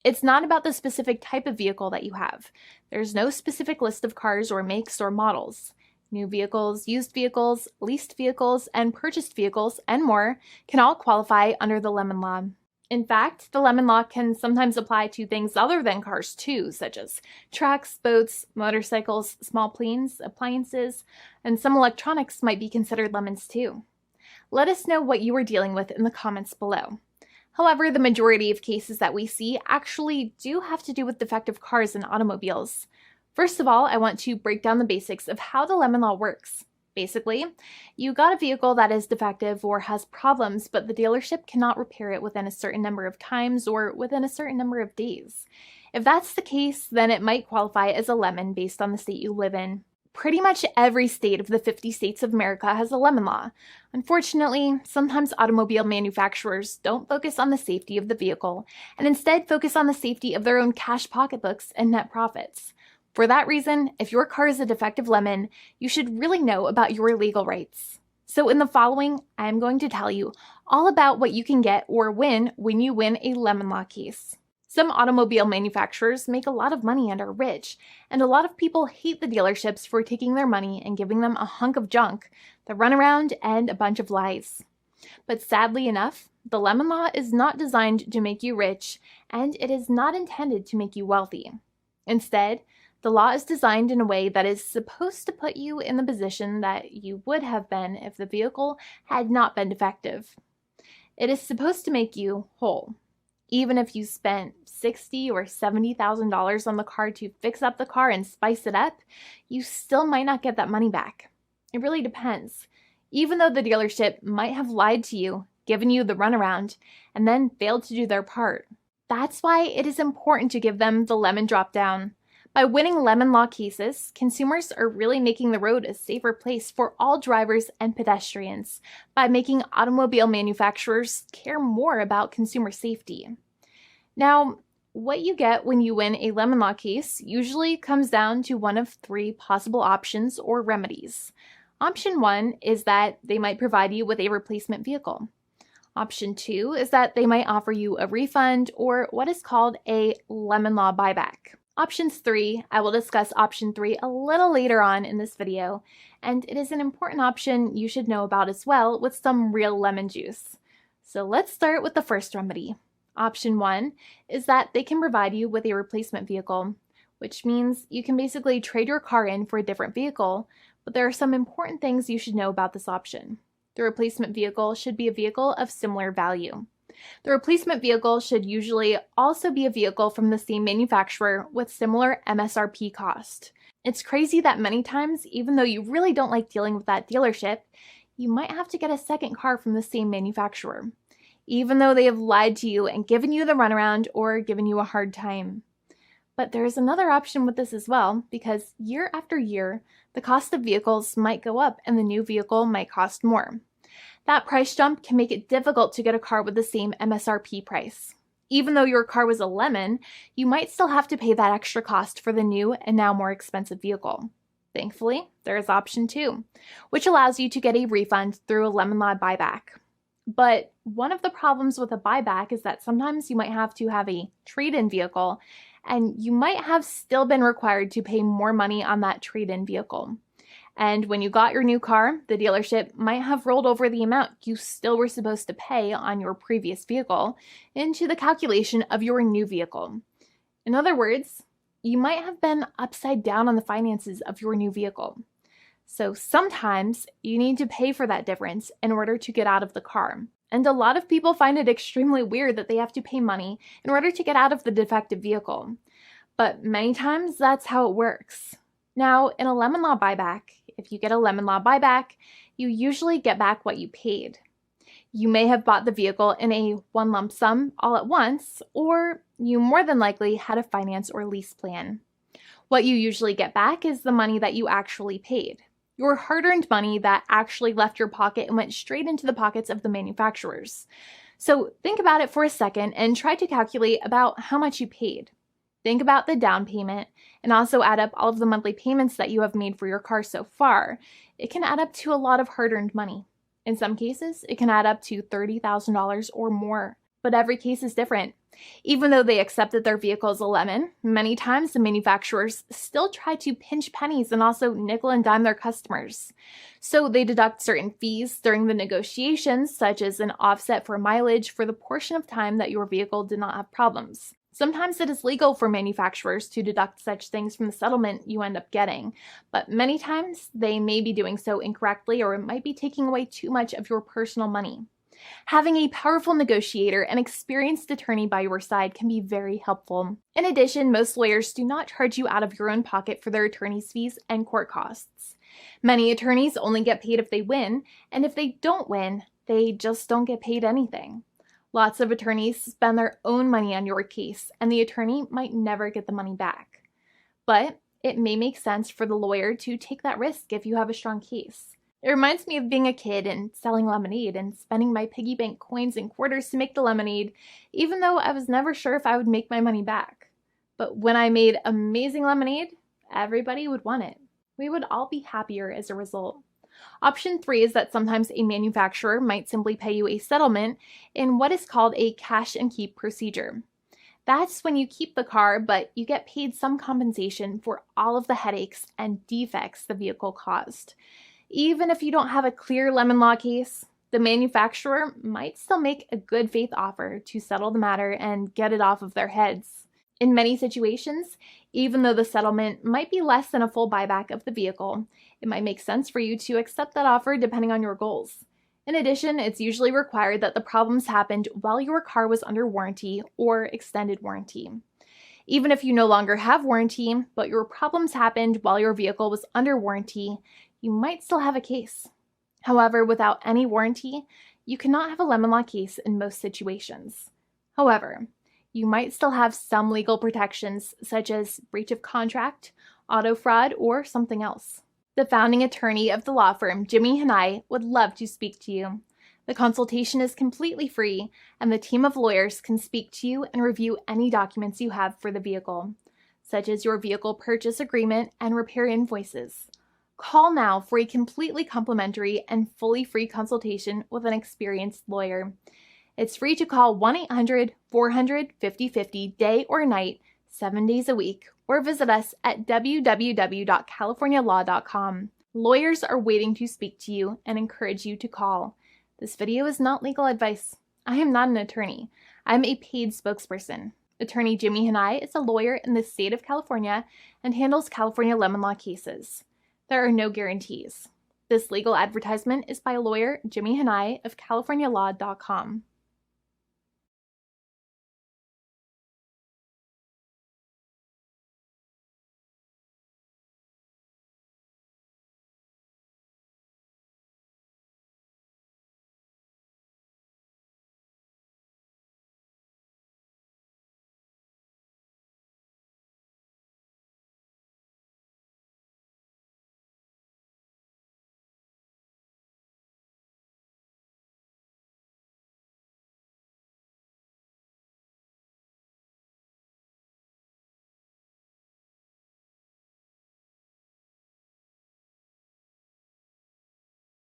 It's not about the specific type of vehicle that you have. There's no specific list of cars or makes or models. New vehicles, used vehicles, leased vehicles, and purchased vehicles, and more can all qualify under the lemon law. In fact, the lemon law can sometimes apply to things other than cars too, such as trucks, boats, motorcycles, small planes, appliances, and some electronics might be considered lemons too. Let us know what you are dealing with in the comments below. However, the majority of cases that we see actually do have to do with defective cars and automobiles. First of all, I want to break down the basics of how the lemon law works. Basically, you got a vehicle that is defective or has problems, but the dealership cannot repair it within a certain number of times or within a certain number of days. If that's the case, then it might qualify as a lemon based on the state you live in. Pretty much every state of the 50 states of America has a lemon law. Unfortunately, sometimes automobile manufacturers don't focus on the safety of the vehicle and instead focus on the safety of their own cash pocketbooks and net profits. For that reason, if your car is a defective lemon, you should really know about your legal rights. So in the following, I am going to tell you all about what you can get or win when you win a lemon law case. Some automobile manufacturers make a lot of money and are rich, and a lot of people hate the dealerships for taking their money and giving them a hunk of junk, the runaround, and a bunch of lies. But sadly enough, the lemon law is not designed to make you rich, and it is not intended to make you wealthy. Instead, the law is designed in a way that is supposed to put you in the position that you would have been if the vehicle had not been defective. It is supposed to make you whole. Even if you spent $60,000 or $70,000 on the car to fix up the car and spice it up, you still might not get that money back. It really depends. Even though the dealership might have lied to you, given you the runaround, and then failed to do their part. That's why it is important to give them the lemon drop down. By winning lemon law cases, consumers are really making the road a safer place for all drivers and pedestrians by making automobile manufacturers care more about consumer safety. Now, what you get when you win a lemon law case usually comes down to one of three possible options or remedies. Option 1 is that they might provide you with a replacement vehicle. Option 2 is that they might offer you a refund or what is called a lemon law buyback. Options 3, I will discuss option 3 a little later on in this video, and it is an important option you should know about as well with some real lemon juice. So let's start with the first remedy. Option 1 is that they can provide you with a replacement vehicle, which means you can basically trade your car in for a different vehicle, but there are some important things you should know about this option. The replacement vehicle should be a vehicle of similar value. The replacement vehicle should usually also be a vehicle from the same manufacturer with similar MSRP cost. It's crazy that many times, even though you really don't like dealing with that dealership, you might have to get a second car from the same manufacturer, even though they have lied to you and given you the runaround or given you a hard time. But there is another option with this as well, because year after year, the cost of vehicles might go up and the new vehicle might cost more. That price jump can make it difficult to get a car with the same MSRP price. Even though your car was a lemon, you might still have to pay that extra cost for the new and now more expensive vehicle. Thankfully, there is option 2, which allows you to get a refund through a lemon law buyback. But one of the problems with a buyback is that sometimes you might have to have a trade-in vehicle, and you might have still been required to pay more money on that trade-in vehicle. And when you got your new car, the dealership might have rolled over the amount you still were supposed to pay on your previous vehicle into the calculation of your new vehicle. In other words, you might have been upside down on the finances of your new vehicle. So sometimes you need to pay for that difference in order to get out of the car. And a lot of people find it extremely weird that they have to pay money in order to get out of the defective vehicle. But many times that's how it works. Now, in a lemon law buyback, if you get a lemon law buyback, you usually get back what you paid. You may have bought the vehicle in a one lump sum all at once, or you more than likely had a finance or lease plan. What you usually get back is the money that you actually paid. Your hard-earned money that actually left your pocket and went straight into the pockets of the manufacturers. So think about it for a second and try to calculate about how much you paid. Think about the down payment and also add up all of the monthly payments that you have made for your car so far. It can add up to a lot of hard-earned money. In some cases, it can add up to $30,000 or more. but every case is different. Even though they accept that their vehicle is a lemon, many times the manufacturers still try to pinch pennies and also nickel and dime their customers. So they deduct certain fees during the negotiations, such as an offset for mileage for the portion of time that your vehicle did not have problems. Sometimes it is legal for manufacturers to deduct such things from the settlement you end up getting, but many times they may be doing so incorrectly, or it might be taking away too much of your personal money. Having a powerful negotiator and experienced attorney by your side can be very helpful. In addition, most lawyers do not charge you out of your own pocket for their attorney's fees and court costs. Many attorneys only get paid if they win, and if they don't win, they just don't get paid anything. Lots of attorneys spend their own money on your case, and the attorney might never get the money back. But it may make sense for the lawyer to take that risk if you have a strong case. It reminds me of being a kid and selling lemonade and spending my piggy bank coins and quarters to make the lemonade, even though I was never sure if I would make my money back. But when I made amazing lemonade, everybody would want it. We would all be happier as a result. Option 3 is that sometimes a manufacturer might simply pay you a settlement in what is called a cash and keep procedure. That's when you keep the car, but you get paid some compensation for all of the headaches and defects the vehicle caused. Even if you don't have a clear lemon law case, the manufacturer might still make a good faith offer to settle the matter and get it off of their heads. In many situations, even though the settlement might be less than a full buyback of the vehicle, it might make sense for you to accept that offer depending on your goals. In addition, it's usually required that the problems happened while your car was under warranty or extended warranty. Even if you no longer have warranty, but your problems happened while your vehicle was under warranty, you might still have a case. However, without any warranty, you cannot have a lemon law case in most situations. However, you might still have some legal protections, such as breach of contract, auto fraud, or something else. The founding attorney of the law firm, Jimmy and I, would love to speak to you. The consultation is completely free, and the team of lawyers can speak to you and review any documents you have for the vehicle, such as your vehicle purchase agreement and repair invoices. Call now for a completely complimentary and fully free consultation with an experienced lawyer. It's free to call 1-800-400-5050 day or night, 7 days a week, or visit us at www.californialaw.com. Lawyers are waiting to speak to you and encourage you to call. This video is not legal advice. I am not an attorney. I'm a paid spokesperson. Attorney Jimmy Hanai is a lawyer in the state of California and handles California lemon law cases. There are no guarantees. This legal advertisement is by lawyer Jimmy Hanai of CaliforniaLaw.com.